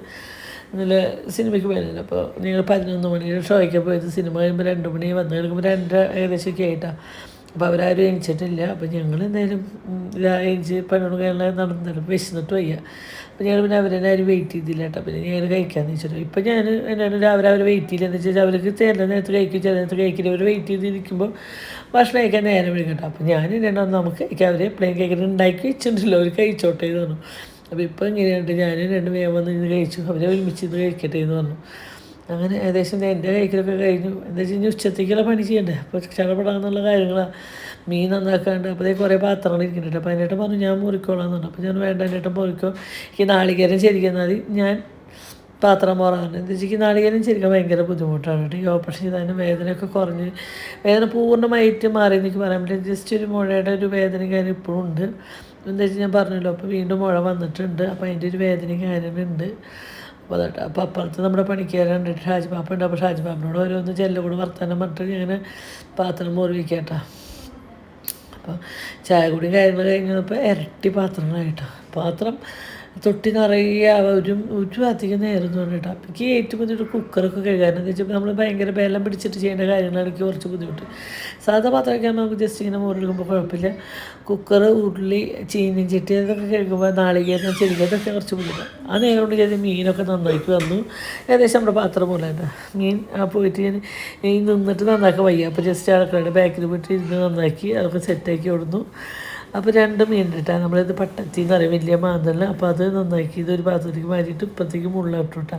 ഇന്നലെ സിനിമയ്ക്ക് പോയിരുന്നില്ല. അപ്പോൾ ഞങ്ങൾ 11 മണിയുടെ ഷോയ്ക്ക് പോയത്. സിനിമ കഴിയുമ്പോൾ 2 മണി വന്ന് കഴിയുമ്പോൾ 2 ഏകദേശമൊക്കെ ആയിട്ടാണ്. അപ്പോൾ അവരാരും എണിച്ചിട്ടില്ല. അപ്പോൾ ഞങ്ങൾ എന്തായാലും എണിച്ച് പണിയോട് കഴിഞ്ഞാൽ നടന്നിട്ട് വിശന്നിട്ട് വയ്യ. അപ്പോൾ ഞങ്ങൾ പിന്നെ അവരെല്ലാവരും വെയിറ്റ് ചെയ്തില്ല കേട്ടോ. പിന്നെ ഞങ്ങൾ കഴിക്കാമെന്ന് വെച്ചിട്ട് ഇപ്പം ഞാൻ എന്നാലും അവരെ വെയിറ്റ് ചെയ്യില്ല. എന്ന് വെച്ചാൽ അവർക്ക് ചില നേരത്ത് കഴിക്കും, ചില നേരത്ത് കഴിക്കില്ല. അവർ വെയിറ്റ് ചെയ്തിരിക്കുമ്പോൾ ഭക്ഷണം കഴിക്കാൻ നേരം വരും കേട്ടോ. അപ്പോൾ ഞാൻ നമുക്ക് കഴിക്കാം. അവർ പ്ലെയിൻ കേക്കിന് ഉണ്ടാക്കി വെച്ചിട്ടുണ്ടല്ലോ, അവർ കഴിച്ചോട്ടെ എന്ന് പറഞ്ഞു. അപ്പോൾ ഇപ്പോൾ ഇങ്ങനെയുണ്ട്. ഞാൻ 2 വേഗം വന്ന് ഇത് കഴിച്ചു. അവരെ ഒരുമിച്ച് ഇത് കഴിക്കട്ടെ എന്ന് പറഞ്ഞു. അങ്ങനെ ഏകദേശം എൻ്റെ കഴിക്കലൊക്കെ കഴിഞ്ഞു. എന്താ വെച്ച് കഴിഞ്ഞാൽ ഉച്ചത്തേക്കുള്ള പണി ചെയ്യണ്ടേ. അപ്പോൾ ചടപെടാന്നുള്ള കാര്യങ്ങളാണ്. മീൻ നന്നാക്കാണ്ട് അപ്പോൾ കുറേ പാത്രങ്ങൾ ഇരിക്കുന്നുണ്ട്. അപ്പോൾ അതിനേട്ടം പറഞ്ഞു ഞാൻ മുറിക്കോളാന്ന് പറഞ്ഞു. അപ്പോൾ ഞാൻ വേണ്ട, അതിനേട്ടം മുറിക്കോ, ഈ നാളികേരം ശരിക്കുന്ന മതി, ഞാൻ പാത്രം പോറാറുണ്ട്. എന്താ വെച്ചാൽ നാളികേരം ശരിക്കും ഭയങ്കര ബുദ്ധിമുട്ടാണ് കേട്ടോ. ഈ ഓപ്പറേഷൻ ചെയ്തതിന് വേദനയൊക്കെ കുറഞ്ഞ് വേദന പൂർണ്ണമായിട്ട് മാറി എനിക്ക് പറയാൻ പറ്റില്ല. ജസ്റ്റ് ഒരു മുഴയുടെ ഒരു വേദനയും കാര്യം ഇപ്പോഴും ഉണ്ട്. എന്താ വെച്ചാൽ ഞാൻ പറഞ്ഞല്ലോ, അപ്പോൾ വീണ്ടും മുഴ വന്നിട്ടുണ്ട്. അപ്പോൾ അതിൻ്റെ ഒരു വേദനയും കാര്യമുണ്ട്. അപ്പോൾ അതാട്ടോ. അപ്പോൾ അപ്പുറത്ത് നമ്മുടെ പണിക്കാരുണ്ട്, ഷാജിബാപ്പ ഉണ്ട്. അപ്പോൾ ഷാജിബാപ്പിനോട് ഓരോന്ന് ചെല്ല കൂടെ വർത്താനം പറഞ്ഞിട്ട് ഞാൻ പാത്രം മുറിവിക്കാട്ടോ. അപ്പോൾ ചായ കൂടിയും കാര്യങ്ങൾ കഴിഞ്ഞപ്പോൾ ഇരട്ടി പാത്രങ്ങളായിട്ടോ. പാത്രം തൊട്ടി നിറയെ ഒരു അധികം നേരം എന്ന് പറഞ്ഞിട്ട്. അപ്പോൾ എനിക്ക് ഏറ്റവും ബുദ്ധിമുട്ട് കുക്കറൊക്കെ കഴുകാനെന്ന് വെച്ചാൽ നമ്മൾ ഭയങ്കര ബലം പിടിച്ചിട്ട് ചെയ്യേണ്ട കാര്യങ്ങളാണ് എനിക്ക് കുറച്ച് ബുദ്ധിമുട്ട്. സാധാ പാത്രമൊക്കെ നമുക്ക് ജസ്റ്റ് ഇങ്ങനെ മുറിയെടുക്കുമ്പോൾ കുഴപ്പമില്ല. കുക്കർ, ഉരുളി, ചീനും ചട്ടി അതൊക്കെ കഴുകുമ്പോൾ നാളികേരം ചെരിക അതൊക്കെ കുറച്ച് ബുദ്ധിമുട്ടാണ്. ആ നേരം കൊണ്ട് ചെയ്ത് മീനൊക്കെ നന്നായിട്ട് വന്നു. ഏകദേശം നമ്മുടെ പാത്രം പോലെ ഉണ്ട് മീൻ. പോയിട്ട് ഞാൻ നിന്നിട്ട് നന്നാക്കാൻ വയ്യ. അപ്പോൾ ജസ്റ്റ് ആൾക്കാരുടെ ബാക്കിൽ പോയിട്ട് ഇരുന്ന് നന്നാക്കി അതൊക്കെ സെറ്റാക്കി കൊടുന്നു. അപ്പോൾ 2 മീൻ ഇട്ടാൽ നമ്മളിത് പട്ടത്തി എന്ന് പറയും, വലിയ മാന്തലിന്. അപ്പോൾ അത് നന്നാക്കി ഇതൊരു പാത്രത്തിലേക്ക് മാറ്റിയിട്ട് ഇപ്പത്തേക്ക് മുള്ളിട്ടു കേട്ടോ.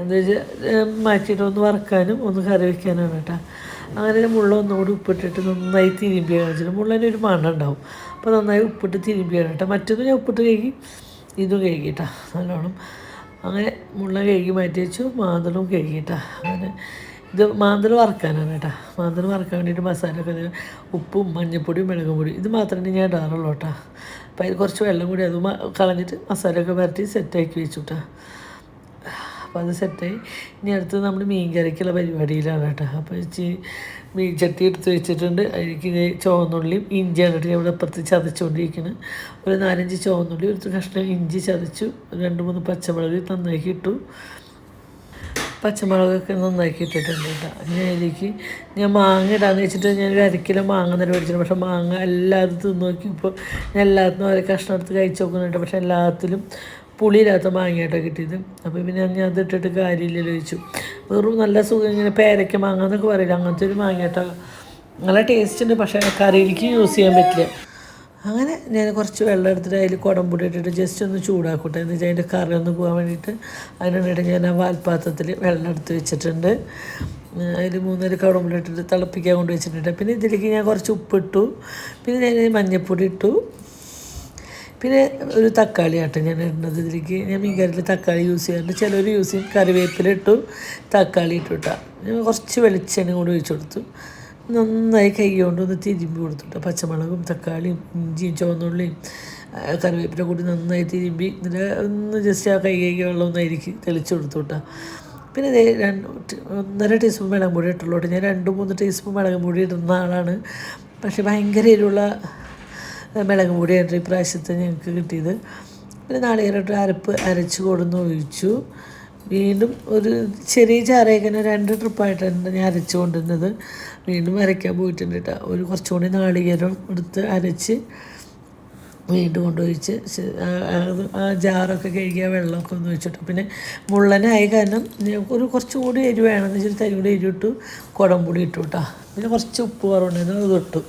എന്താ വെച്ചാൽ മാറ്റിയിട്ട് ഒന്ന് വറക്കാനും ഒന്ന് കറി വയ്ക്കാനാണ് കേട്ടോ. അങ്ങനെ മുള്ള ഒന്നുകൂടി ഉപ്പിട്ടിട്ട് നന്നായി തിരുമ്പിയാണ് വെച്ചിട്ട് മുള്ളതിന് ഒരു മണം ഉണ്ടാവും. അപ്പോൾ നന്നായി ഉപ്പിട്ട് തിരുമ്പിയാണ് കേട്ടോ. മറ്റൊന്നും ഞാൻ ഉപ്പിട്ട് കഴുകി, ഇതും കഴുകിയിട്ടാ നല്ലോണം. അങ്ങനെ മുള്ള കഴുകി മാറ്റി വെച്ചു, മാന്തളും കഴുകിയിട്ടാ. അങ്ങനെ ഇത് മാന്തൽ വറക്കാനാണ് കേട്ടോ. മാന്തൽ വറക്കാൻ വേണ്ടിയിട്ട് മസാലയൊക്കെ ഉപ്പും മഞ്ഞൾപ്പൊടിയും മുളകും പൊടി ഇത് മാത്രമേ ഞാൻ ഇടാറുള്ളൂ കേട്ടോ. അപ്പോൾ അതിൽ കുറച്ച് വെള്ളം കൂടി അത് കളഞ്ഞിട്ട് മസാലയൊക്കെ വരട്ടി സെറ്റാക്കി വെച്ചു കേട്ടോ. അപ്പോൾ അത് സെറ്റായി. ഇനി അടുത്ത് നമ്മൾ മീൻ കറിക്കുള്ള പരിപാടിയിലാണ് കേട്ടോ. അപ്പോൾ മീൻ ചട്ടി എടുത്ത് വെച്ചിട്ടുണ്ട്. അതിലേക്ക് ചുവന്നുള്ളിയും ഇഞ്ചിയാണ് കേട്ടോ ഇവിടെ അപ്പുറത്ത് ചതച്ചുകൊണ്ടിരിക്കുന്നത്. ഒരു 4-5 ചുവന്നുള്ളി, ഒരു കഷ്ണം ഇഞ്ചി ചതച്ചു, 2-3 പച്ചമുളക് നന്നാക്കി ഇട്ടു. പച്ചമുളകൊക്കെ നന്നാക്കി ഇട്ടിട്ടുണ്ട് കേട്ടോ. ഇനി അതിലേക്ക് ഞാൻ മാങ്ങ ഇടാന്ന് വെച്ചിട്ട് ഞാനൊരു 1 കിലോ മാങ്ങ തന്നെ മേടിച്ചിട്ടുണ്ട്. പക്ഷേ മാങ്ങ എല്ലാവരും തിന്ന് നോക്കിയപ്പോൾ ഞാൻ എല്ലാത്തിനും ഓരോ കഷ്ണം എടുത്ത് കഴിച്ച് നോക്കുന്നുണ്ട്. പക്ഷേ എല്ലാത്തിലും പുളിയില്ലാത്ത മാങ്ങയായിട്ടാണ് കിട്ടിയത്. അപ്പോൾ പിന്നെ ഞാൻ അതിട്ടിട്ട് കാര്യമില്ലല്ലോ ചോദിച്ചു. വെറും നല്ല സുഖം ഇങ്ങനെ പേരയ്ക്ക മാങ്ങ എന്നൊക്കെ പറയില്ല, അങ്ങനത്തെ ഒരു മാങ്ങയായിട്ടാണ്. നല്ല ടേസ്റ്റ് ഉണ്ട്, പക്ഷേ കറിയിലേക്ക് യൂസ് ചെയ്യാൻ പറ്റില്ല. അങ്ങനെ ഞാൻ കുറച്ച് വെള്ളം എടുത്തിട്ട് അതിൽ കുടംപൊടി ഇട്ടിട്ട് ജസ്റ്റ് ഒന്ന് ചൂടാക്കട്ടെ എന്ന് വെച്ചാൽ അതിൻ്റെ കറി ഒന്ന് പോകാൻ വേണ്ടിയിട്ട്. അതിനുവേണ്ടിയിട്ട് ഞാൻ ആ വാൽപ്പാത്രത്തിൽ വെള്ളം എടുത്ത് വെച്ചിട്ടുണ്ട്. അതിൽ 3 കുടംപൊടി ഇട്ടിട്ട് തിളപ്പിക്കാൻ കൊണ്ട് വെച്ചിട്ടുണ്ട്. പിന്നെ ഇതിലേക്ക് ഞാൻ കുറച്ച് ഉപ്പിട്ടു, പിന്നെ ഞാൻ മഞ്ഞൾപ്പൊടി ഇട്ടു, പിന്നെ ഒരു തക്കാളി ആട്ടോ ഞാൻ ഇടുന്നത് ഇതിലേക്ക്. ഞാൻ മീൻ കറിയിൽ തക്കാളി യൂസ് ചെയ്യാറുണ്ട്, ചിലർ യൂസ് ചെയ്യും. കറിവേപ്പില ഇട്ടു, തക്കാളി ഇട്ടു കേട്ടോ. ഞാൻ കുറച്ച് വെളിച്ചെണ്ണ കൂടി ഒഴിച്ചു കൊടുത്തു. നന്നായി കൈ കൊണ്ടൊന്ന് തിരുമ്പി കൊടുത്തിട്ട് പച്ചമുളകും തക്കാളിയും ഇഞ്ചിയും ചുവന്നുള്ളിയും കറിവേപ്പില കൂടി നന്നായി തിരുമ്പി എന്നിട്ട് ഒന്ന് ജസ്റ്റ് ആ കൈ വെള്ളം ഒന്നായിരിക്കും തെളിച്ച് കൊടുത്തു കേട്ടോ. പിന്നെ 1.5 ടീസ്പൂൺ മുളക് പൊടി ഇട്ടുള്ളൂ. ഞാൻ 2-3 ടീസ്പൂൺ മുളക് പൊടി ഇടുന്ന ആളാണ്. പക്ഷേ ഭയങ്കര എരിവുള്ള മുളക് പൊടിയായിട്ട് ഇപ്രാവശ്യത്തെ ഞങ്ങൾക്ക് കിട്ടിയത്. പിന്നെ നാളികേരമായിട്ട് അരച്ച് കൊടുന്ന് ഒഴിച്ചു. വീണ്ടും ഒരു ചെറിയ ചാറയൊക്കെ 2 ട്രിപ്പായിട്ടാണ് ഞാൻ അരച്ച് കൊണ്ടുവന്നത്. വീണ്ടും അരയ്ക്കാൻ പോയിട്ടുണ്ട് കേട്ടോ. ഒരു കുറച്ചുകൂടി നാളികേരം എടുത്ത് അരച്ച് വീണ്ടും കൊണ്ടുപോയിച്ച് ആ ജാറൊക്കെ കഴുകിയ വെള്ളമൊക്കെ ഒന്ന് വെച്ചിട്ടു. പിന്നെ മുള്ളനായ കാരണം കുറച്ചും കൂടി എരിവ് വേണമെന്ന് വെച്ചിട്ട് തരി കൂടി എരിവിട്ടു, കുടംപൊടി ഇട്ടു കേട്ടോ. പിന്നെ കുറച്ച് ഉപ്പ് കുറവുണ്ടായിരുന്നു, അത് ഇട്ടു.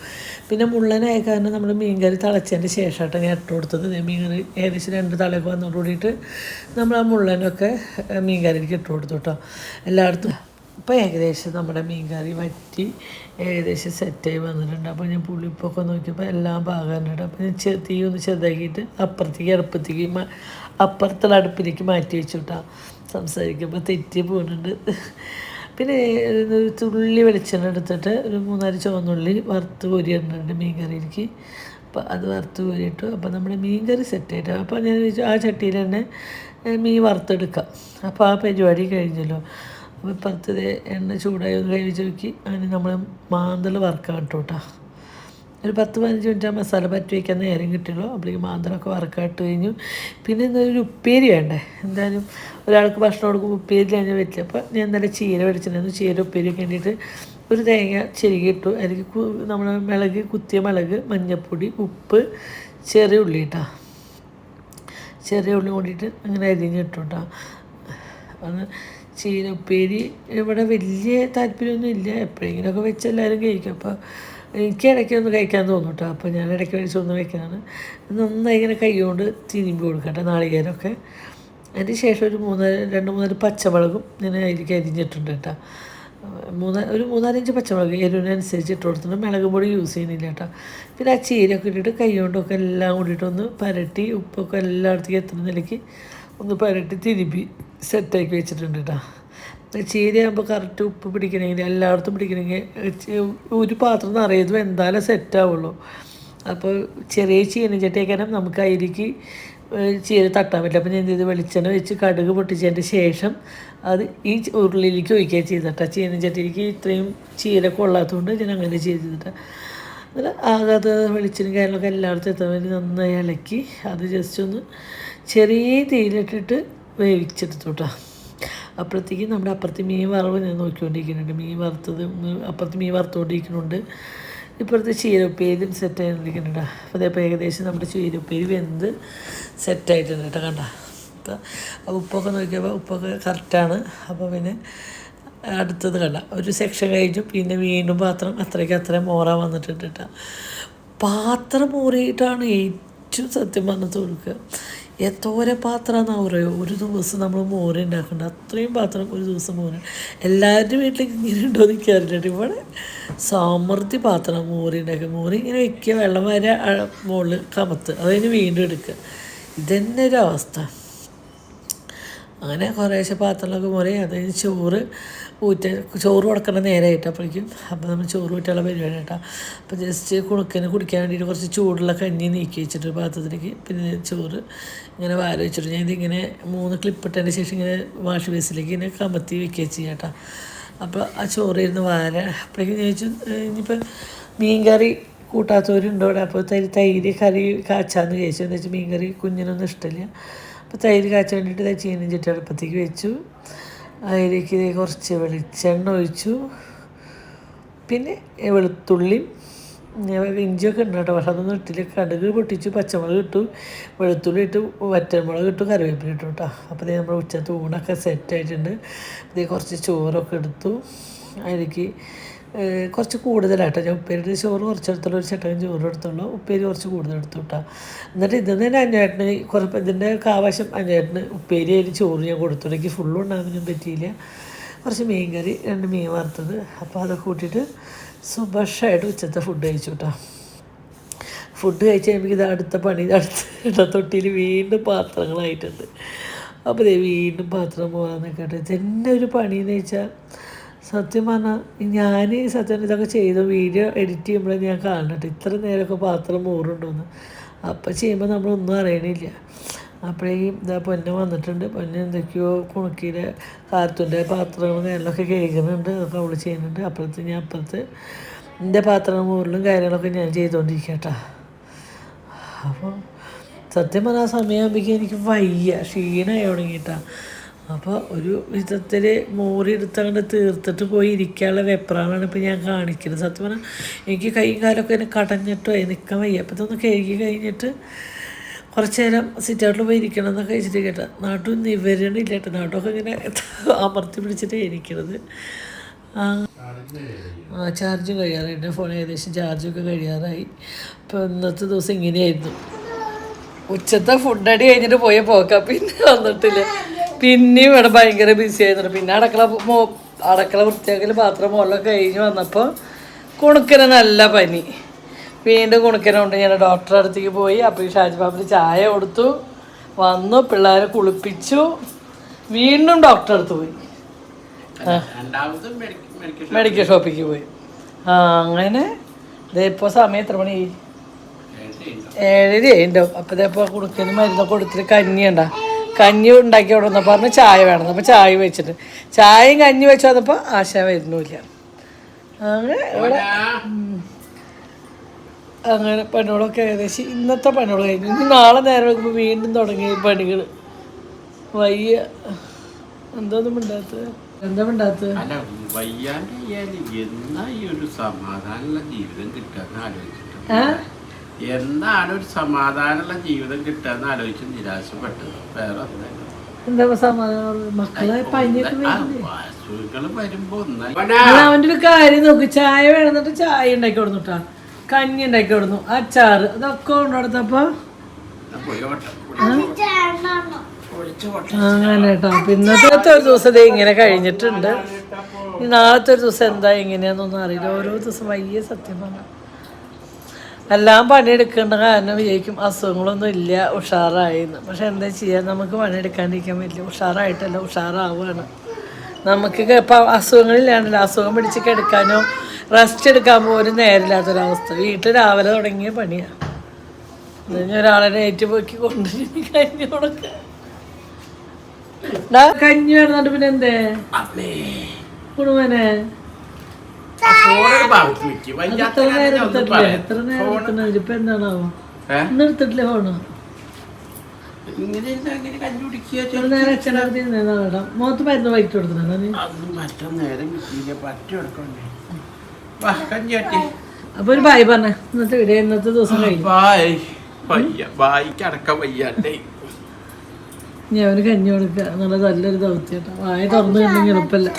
പിന്നെ മുള്ളനായ കാരണം നമ്മൾ മീൻ കറി തിളച്ചതിൻ്റെ ശേഷമായിട്ടാണ് ഞാൻ ഇട്ട് കൊടുത്തത്. മീൻ കറി ഏകദേശം 2 തളയൊക്കെ വന്നോട് കൂടിയിട്ട് നമ്മൾ ആ മുള്ളനൊക്കെ മീൻ കറിക്ക് ഇട്ട് കൊടുത്തു കേട്ടോ എല്ലായിടത്തും. ഇപ്പോൾ ഏകദേശം നമ്മുടെ മീൻ കറി വറ്റി ഏകദേശം സെറ്റായി വന്നിട്ടുണ്ട്. അപ്പോൾ ഞാൻ പുളിപ്പൊക്കെ നോക്കിയപ്പോൾ എല്ലാം പാകാനുണ്ട്. അപ്പോൾ ഞാൻ തീ ഒന്ന് ചെറുതാക്കിയിട്ട് അപ്പുറത്തുള്ള അടുപ്പിലേക്ക് മാറ്റി വെച്ചു കേട്ടോ. സംസാരിക്കുമ്പോൾ തെറ്റി പോകുന്നുണ്ട്. പിന്നെ ഒരു തുള്ളി വെളിച്ചെണ്ണ എടുത്തിട്ട് ഒരു 3-4 ചുവന്നുള്ളി വറുത്ത് കോരിയിടുന്നുണ്ട് മീൻ കറിയിലേക്ക്. അപ്പോൾ അത് വറുത്ത് കോരിയിട്ടു. അപ്പോൾ നമ്മുടെ മീൻ കറി സെറ്റായിട്ട് അപ്പോൾ ഞാൻ ആ ചട്ടിയിൽ തന്നെ മീൻ വറുത്തെടുക്കാം. അപ്പോൾ ആ പരിപാടി കഴിഞ്ഞല്ലോ. അപ്പോൾ ഇപ്പുറത്ത് എണ്ണ ചൂടായി ഒന്ന് കഴിച്ച് നോക്കി. അതിന് നമ്മൾ മാന്തൽ വറുക്കാൻ ഇട്ടു കേട്ടോ. ഒരു 10-15 മിനിറ്റ് ആ മസാല പറ്റി വയ്ക്കാൻ നേരം കിട്ടുള്ളൂ. അപ്പോഴേക്ക് മാന്തലൊക്കെ വറുക്കാട്ട് കഴിഞ്ഞു. പിന്നെ ഇന്നൊരു ഉപ്പേരി വേണ്ടേ, എന്തായാലും ഒരാൾക്ക് ഭക്ഷണം കൊടുക്കുമ്പോൾ ഉപ്പേരി കഴിഞ്ഞാൽ പറ്റില്ല. അപ്പോൾ ഞാൻ നല്ല ചീര മേടിച്ചിട്ടുണ്ടായിരുന്നു. ചീര ഉപ്പേരിയൊക്കെ വേണ്ടിയിട്ട് ഒരു തേങ്ങ ചെരുകിയിട്ടു. അതിലേക്ക് നമ്മൾ കുത്തിയ മുളക്, മഞ്ഞൾപ്പൊടി, ഉപ്പ്, ചെറിയ ഉള്ളി കേട്ടോ. ചെറിയ ഉള്ളി കൂടിയിട്ട് അങ്ങനെ അരിഞ്ഞിട്ടു കേട്ടോ. അത് ചീര ഉപ്പേരി ഇവിടെ വലിയ താല്പര്യമൊന്നും ഇല്ല, എപ്പോഴെങ്കിലുമൊക്കെ വെച്ച് എല്ലാവരും കഴിക്കും. അപ്പോൾ എനിക്ക് ഇടയ്ക്കൊന്ന് കഴിക്കാൻ തോന്നും കേട്ടോ. അപ്പോൾ ഞാൻ ഇടയ്ക്ക് വെച്ചൊന്ന് വെക്കുന്നതാണ്. നന്നായി ഇങ്ങനെ കൈ കൊണ്ട് തിരുമ്പി കൊടുക്കട്ടെ നാളികേരമൊക്കെ. അതിന് ശേഷം ഒരു 2-3 പച്ചമുളകും ഞാൻ അതിലേക്ക് അരിഞ്ഞിട്ടുണ്ട് കേട്ടോ. ഒരു 3-5 പച്ചമുളക് എരിവിനനുസരിച്ച് ഇട്ട് കൊടുത്തിട്ടുണ്ട്. മുളക് പൊടി യൂസ് ചെയ്യുന്നില്ല കേട്ടോ. പിന്നെ ആ ചീരയൊക്കെ ഇട്ടിട്ട് കൈ കൊണ്ടൊക്കെ എല്ലാം കൂടിയിട്ടൊന്ന് പരട്ടി ഉപ്പൊക്കെ എല്ലായിടത്തേക്ക് എത്തുന്ന നിലയ്ക്ക് ഒന്ന് പരട്ടി തിരുമ്പി സെറ്റാക്കി വെച്ചിട്ടുണ്ട് കേട്ടോ. ചീരയാകുമ്പോൾ കറക്റ്റ് ഉപ്പ് പിടിക്കണമെങ്കിൽ എല്ലായിടത്തും പിടിക്കണമെങ്കിൽ ഒരു പാത്രം നിറയതും എന്തായാലും സെറ്റാവുള്ളൂ. അപ്പോൾ ചെറിയ ചീനച്ചട്ടിയൊക്കെ നമുക്ക് അതിലേക്ക് ചീര തട്ടാൻ പറ്റില്ല. അപ്പോൾ ഞാൻ എന്ത് ചെയ്ത് വെളിച്ചെണ്ണ വെച്ച് കടുക് പൊട്ടിച്ചതിൻ്റെ ശേഷം അത് ഈ ഉരുളിയിലേക്ക് ഒഴിക്കുക ചെയ്തിട്ടാണ്. ചീനച്ചട്ടിയിലേക്ക് ഇത്രയും ചീര കൊള്ളാത്തതുകൊണ്ട് ഞാൻ അങ്ങനെ ചെയ്തിട്ട് അതിൽ ആകാതെ വെളിച്ചെണ്ണ കാര്യങ്ങളൊക്കെ എല്ലായിടത്തും എത്താൻ വേണ്ടി നന്നായി ഇളക്കി അത് ജസ്റ്റ് ഒന്ന് ചെറിയ തീയിലിട്ടിട്ട് വേവിച്ചെടുത്തു കേട്ടോ. അപ്പോഴത്തേക്കും നമ്മുടെ അപ്പുറത്ത് മീൻ വറവ് ഞാൻ നോക്കിക്കൊണ്ടിരിക്കുന്നുണ്ട്. മീൻ വറുത്തത് അപ്പുറത്ത് മീൻ വറുത്തുകൊണ്ടിരിക്കുന്നുണ്ട്. ഇപ്പോഴത്തെ ചീരപ്പേരും സെറ്റായിക്കൊണ്ടിരിക്കുന്നുണ്ട്. അപ്പോൾ അതേപോലെ ഏകദേശം നമ്മുടെ ചീരപ്പേര് വെന്ത് സെറ്റായിട്ടുണ്ട് കേട്ടോ. കണ്ട അപ്പോൾ ഉപ്പൊക്കെ നോക്കിയപ്പോൾ ഉപ്പൊക്കെ കറക്റ്റാണ്. അപ്പോൾ പിന്നെ അടുത്തത് കണ്ട ഒരു സെക്ഷൻ കഴിഞ്ഞു. പിന്നെ വീണ്ടും പാത്രം അത്രയ്ക്ക് മോറാൻ വന്നിട്ടുണ്ട് കേട്ടോ. പാത്രം മൂറിയിട്ടാണ് ഏറ്റവും സത്യം പറഞ്ഞത് കൊടുക്കുക. എന്തോരം പാത്രമാണെന്നാ പറയുക. ഒരു ദിവസം നമ്മൾ മോര് ഉണ്ടാക്കേണ്ട അത്രയും പാത്രം ഒരു ദിവസം മോര്. എല്ലാവരുടെ വീട്ടിലേക്ക് ഇങ്ങനെ ഉണ്ടോ എന്ന് എനിക്കറിയില്ല. ഇവിടെ സമൃദ്ധി പാത്രം മോര് ഉണ്ടാക്കുക. മോര് ഇങ്ങനെ വെക്കുക, വെള്ളം വരെ മുകളിൽ കമത്ത്, അതിന് വീണ്ടും എടുക്കുക. ഇതന്നെ ഒരു അവസ്ഥ. അങ്ങനെ കുറേശ്ശെ പാത്രങ്ങളൊക്കെ മോരെ. അതായത് ചോറ് കൊടുക്കുന്ന നേരമായിട്ട് അപ്പോഴേക്കും. അപ്പോൾ നമ്മൾ ചോറ് ഊറ്റാനുള്ള പരിപാടി കേട്ടോ. അപ്പോൾ ജസ്റ്റ് കുണുക്കിന് കുടിക്കാൻ വേണ്ടിയിട്ട് കുറച്ച് ചൂടുള്ള കഞ്ഞി നീക്കി വെച്ചിട്ട് പാത്രത്തിലേക്ക് പിന്നെ ചോറ് ഇങ്ങനെ വാര വെച്ചിട്ട് ഞാൻ ഇതിങ്ങനെ 3 ക്ലിപ്പിട്ടതിന് ശേഷം ഇങ്ങനെ വാഷ് ബേസിലേക്ക് ഇങ്ങനെ കമത്തി വെക്കുക ചെയ്യാം കേട്ടോ. അപ്പോൾ ആ ചോറ് ഇരുന്ന് വാര. അപ്പോഴേക്കും ചോദിച്ചു ഇനിയിപ്പോൾ മീൻ കറി കൂട്ടാത്തവരുണ്ടോ അവിടെ. അപ്പോൾ തൈര് കറി കാച്ചാന്ന് ചോദിച്ചു. എന്താ വെച്ചാൽ മീൻ കറി കുഞ്ഞിനൊന്നും ഇഷ്ടമില്ല. അപ്പോൾ തൈര് കാച്ചാൻ വേണ്ടിയിട്ട് ചീനും ചട്ടി അടുപ്പത്തേക്ക് വെച്ചു. അതിലേക്ക് കുറച്ച് വെളിച്ചെണ്ണ ഒഴിച്ചു. പിന്നെ വെളുത്തുള്ളിയും ഇഞ്ചിയൊക്കെ ഉണ്ട് കേട്ടോ. പക്ഷെ അതൊന്നും ഇട്ടില്ല. കടുക് പൊട്ടിച്ചു, പച്ചമുളക് ഇട്ടു, വെളുത്തുള്ളി ഇട്ടു, വറ്റൽമുളക് ഇട്ടു, കറിവേപ്പില ഇട്ടു കേട്ടോ. അപ്പോൾ നമ്മൾ ഉച്ചത്തെ ഊണൊക്കെ സെറ്റായിട്ടുണ്ട്. ഇത് കുറച്ച് ചോറൊക്കെ എടുത്തു. അതിലേക്ക് കുറച്ച് കൂടുതലാട്ടോ. ഞാൻ ഉപ്പേരിയുടെ ചോറ് കുറച്ചെടുത്തുള്ളൂ, ഒരു ചട്ടകം ചോറ് എടുത്തുള്ളൂ. ഉപ്പേരി കുറച്ച് കൂടുതൽ എടുത്തു കേട്ടോ. എന്നിട്ട് ഇതിൽ നിന്ന് അഞ്ഞേട്ടന് കുറച്ച് ഇതിൻ്റെ ആവശ്യം അഞ്ഞേട്ടന് ഉപ്പേരി അതിന് ചോറ് ഞാൻ കൊടുത്തു. എനിക്ക് ഫുള്ളും ഉണ്ടാകാനൊന്നും പറ്റിയില്ല. കുറച്ച് മീൻ കറി, 2 മീൻ വറുത്തത്. അപ്പോൾ അതൊക്കെ കൂട്ടിയിട്ട് സുഭഷമായിട്ട് ഉച്ചത്തെ ഫുഡ് കഴിച്ചു കേട്ടോ. ഫുഡ് കഴിച്ച് കഴിയുമ്പോൾ ഇത് അടുത്ത പണി അടുത്ത തൊട്ടിയിൽ വീണ്ടും പാത്രങ്ങളായിട്ടുണ്ട്. അപ്പോൾ വീണ്ടും പാത്രം പോകാമെന്നൊക്കെ കേട്ടോ. ഇതന്നെ ഒരു പണിയെന്ന് വെച്ചാൽ സത്യം പറഞ്ഞാൽ ഞാൻ ഇതൊക്കെ ചെയ്തു വീഡിയോ എഡിറ്റ് ചെയ്യുമ്പോഴേ ഞാൻ കാണട്ടെ ഇത്ര നേരമൊക്കെ പാത്രം മൂറുണ്ടോയെന്ന്. അപ്പം ചെയ്യുമ്പോൾ നമ്മളൊന്നും അറിയണില്ല. അപ്പോഴേക്കും ഇതാ പൊന്നെ വന്നിട്ടുണ്ട്. പൊന്നെ എന്തൊക്കെയോ കുണുക്കിയുടെ കാർത്തൂൻ്റെ പാത്രങ്ങൾ നേരിലൊക്കെ കേൾക്കുന്നുണ്ട്. അതൊക്കെ അവൾ ചെയ്യുന്നുണ്ട്. അപ്പുറത്ത് എൻ്റെ പാത്രം മൂറിലും കാര്യങ്ങളൊക്കെ ഞാൻ ചെയ്തുകൊണ്ടിരിക്കുക കേട്ടോ. അപ്പോൾ സത്യം പറഞ്ഞാൽ ആ സമയമാകുമ്പോഴേക്കും എനിക്ക് വയ്യ, ക്ഷീണമായി തുടങ്ങിയിട്ടാണ്. അപ്പോൾ ഒരു വിധത്തിൽ മോരെടുത്തങ്ങോട്ട് തീർത്തിട്ട് പോയി ഇരിക്കാനുള്ള വെപ്രാളാണ് ഇപ്പോൾ ഞാൻ കാണിക്കുന്നത്. സത്യം പറഞ്ഞാൽ എനിക്ക് കൈയും കാലമൊക്കെ എന്നെ കടഞ്ഞിട്ടോ നിൽക്കാൻ വയ്യ. അപ്പോൾ ഇതൊന്ന് കഴുകി കഴിഞ്ഞിട്ട് കുറച്ച് നേരം സിറ്റൗട്ടിൽ പോയി ഇരിക്കണം എന്നൊക്കെ വെച്ചിട്ട് കേട്ടോ. നാട്ടും നിവരണില്ല കേട്ടോ. നാട്ടൊക്കെ ഇങ്ങനെ അമർത്തി പിടിച്ചിട്ട് ഇരിക്കണത്. ചാർജും കഴിയാറായി. എൻ്റെ ഫോൺ ഏകദേശം ചാർജൊക്കെ കഴിയാറായി. അപ്പോൾ ഇന്നത്തെ ദിവസം ഇങ്ങനെയായിരുന്നു. ഉച്ചത്തെ ഫുഡടി കഴിഞ്ഞിട്ട് പോയ പോക്കാം. പിന്നെ വന്നിട്ടില്ല. പിന്നെയും ഇവിടെ ഭയങ്കര ബിസി ആയിരുന്നു. പിന്നെ അടക്കള വൃത്തിയാക്കൽ പാത്രം മുകളിലൊക്കെ കഴിഞ്ഞ് വന്നപ്പോൾ കുണുക്കന് നല്ല പനി. വീണ്ടും കുണുക്കനുണ്ട്. ഞാൻ ഡോക്ടറെ അടുത്തേക്ക് പോയി. അപ്പോൾ ഈ ഷാജി ബാബിന് ചായ കൊടുത്തു, വന്നു, പിള്ളേരെ കുളിപ്പിച്ചു, വീണ്ടും ഡോക്ടറെ അടുത്ത് പോയി, മെഡിക്കൽ ഷോപ്പിലേക്ക് പോയി. അങ്ങനെ ഇതിപ്പോൾ സമയം എത്ര മണി? 7:30 ഉണ്ടാവും. അപ്പോൾ ഇതേപ്പോൾ കുണുക്കന് മരുന്നൊക്കെ കൊടുത്തിട്ട് കഞ്ഞി ഉണ്ടാക്കി അവിടെ വന്നപ്പോൾ പറഞ്ഞ് ചായ വേണം. അപ്പോൾ ചായ വെച്ചിട്ട് ചായയും കഞ്ഞി വെച്ച് വന്നപ്പോൾ ആശ വരുന്നില്ല. അങ്ങനെ ഇവിടെ അങ്ങനെ പണികളൊക്കെ ഏകദേശം ഇന്നത്തെ പണികൾ കഴിഞ്ഞു. ഇനി നാളെ നേരം വെക്കുമ്പോൾ വീണ്ടും തുടങ്ങിയ പണികൾ. വയ്യ. എന്താ മിണ്ടാത്തത്? എന്താണ് ഒരു സമാധാനമുള്ള ജീവിതം കിട്ടാന്ന് ആലോചിച്ച് നിരാശപ്പെട്ടത്. വേറെ എന്താ സമാധാനം? മക്കളെ അസുഖങ്ങൾ വരുമ്പോ അവൻ്റെ ഒരു കാര്യം നോക്ക്. ചായ വേണമെന്നിട്ട് ചായ ഉണ്ടാക്കി കൊടുന്നുട്ടാ, കഞ്ഞി ഉണ്ടാക്കി കൊടുന്നു, അച്ചാറ്, അതൊക്കെ കൊണ്ടുകൊടുത്തപ്പോ അങ്ങനെ കേട്ടോ. അപ്പൊ ഇന്നത്തെ ഒരു ദിവസം ഇങ്ങനെ കഴിഞ്ഞിട്ടുണ്ട്. നാളത്തെ ഒരു ദിവസം എന്താ എങ്ങനെയാന്നൊന്നും അറിയില്ല. ഓരോ ദിവസം വയ്യ സത്യം പറഞ്ഞാൽ. എല്ലാം പണിയെടുക്കേണ്ട കാരണം വിജയിക്കും അസുഖങ്ങളൊന്നും ഇല്ല, ഉഷാറായിന്ന്. പക്ഷെ എന്താ ചെയ്യുക, നമുക്ക് പണിയെടുക്കാണ്ടിരിക്കാൻ പറ്റില്ല. ഉഷാറായിട്ടല്ല, ഉഷാറാവുകയാണ്. നമുക്ക് ഇപ്പം അസുഖങ്ങളില്ലാണ്ടല്ലോ. അസുഖം പിടിച്ച് കിടക്കാനോ റെസ്റ്റ് എടുക്കാൻ പോലും നേരില്ലാത്തൊരവസ്ഥ. വീട്ടിൽ രാവിലെ തുടങ്ങിയ പണിയാണ്. ഇതിന് ഒരാളെ ഏറ്റുപോക്കി കൊണ്ടുവരും കഞ്ഞി കൊടുക്ക. കഞ്ഞി വേണമെന്നുണ്ട്. പിന്നെ എന്തേ കുടുംബനെ എത്ര നേരം ഇപ്പൊ എന്താണാവോ ഇന്ന് എടുത്തിട്ടില്ലേ ഫോണ്? നേരം അച്ഛനാ മുഖത്ത് മരുന്ന് വൈകിട്ട് കൊടുത്തിട്ടുണ്ടോ? അപ്പൊ ഒരു ബായ് പറഞ്ഞ ഇന്നത്തെ വീഡിയോ ഇന്നത്തെ ദിവസം കഴിഞ്ഞു. ഞാൻ ഒരു കഞ്ഞി കൊടുക്കുക എന്നുള്ളത് നല്ലൊരു ദൗത്യം കേട്ടോ. വായ തുറന്നു കണ്ടെങ്കിൽ എളുപ്പമല്ല.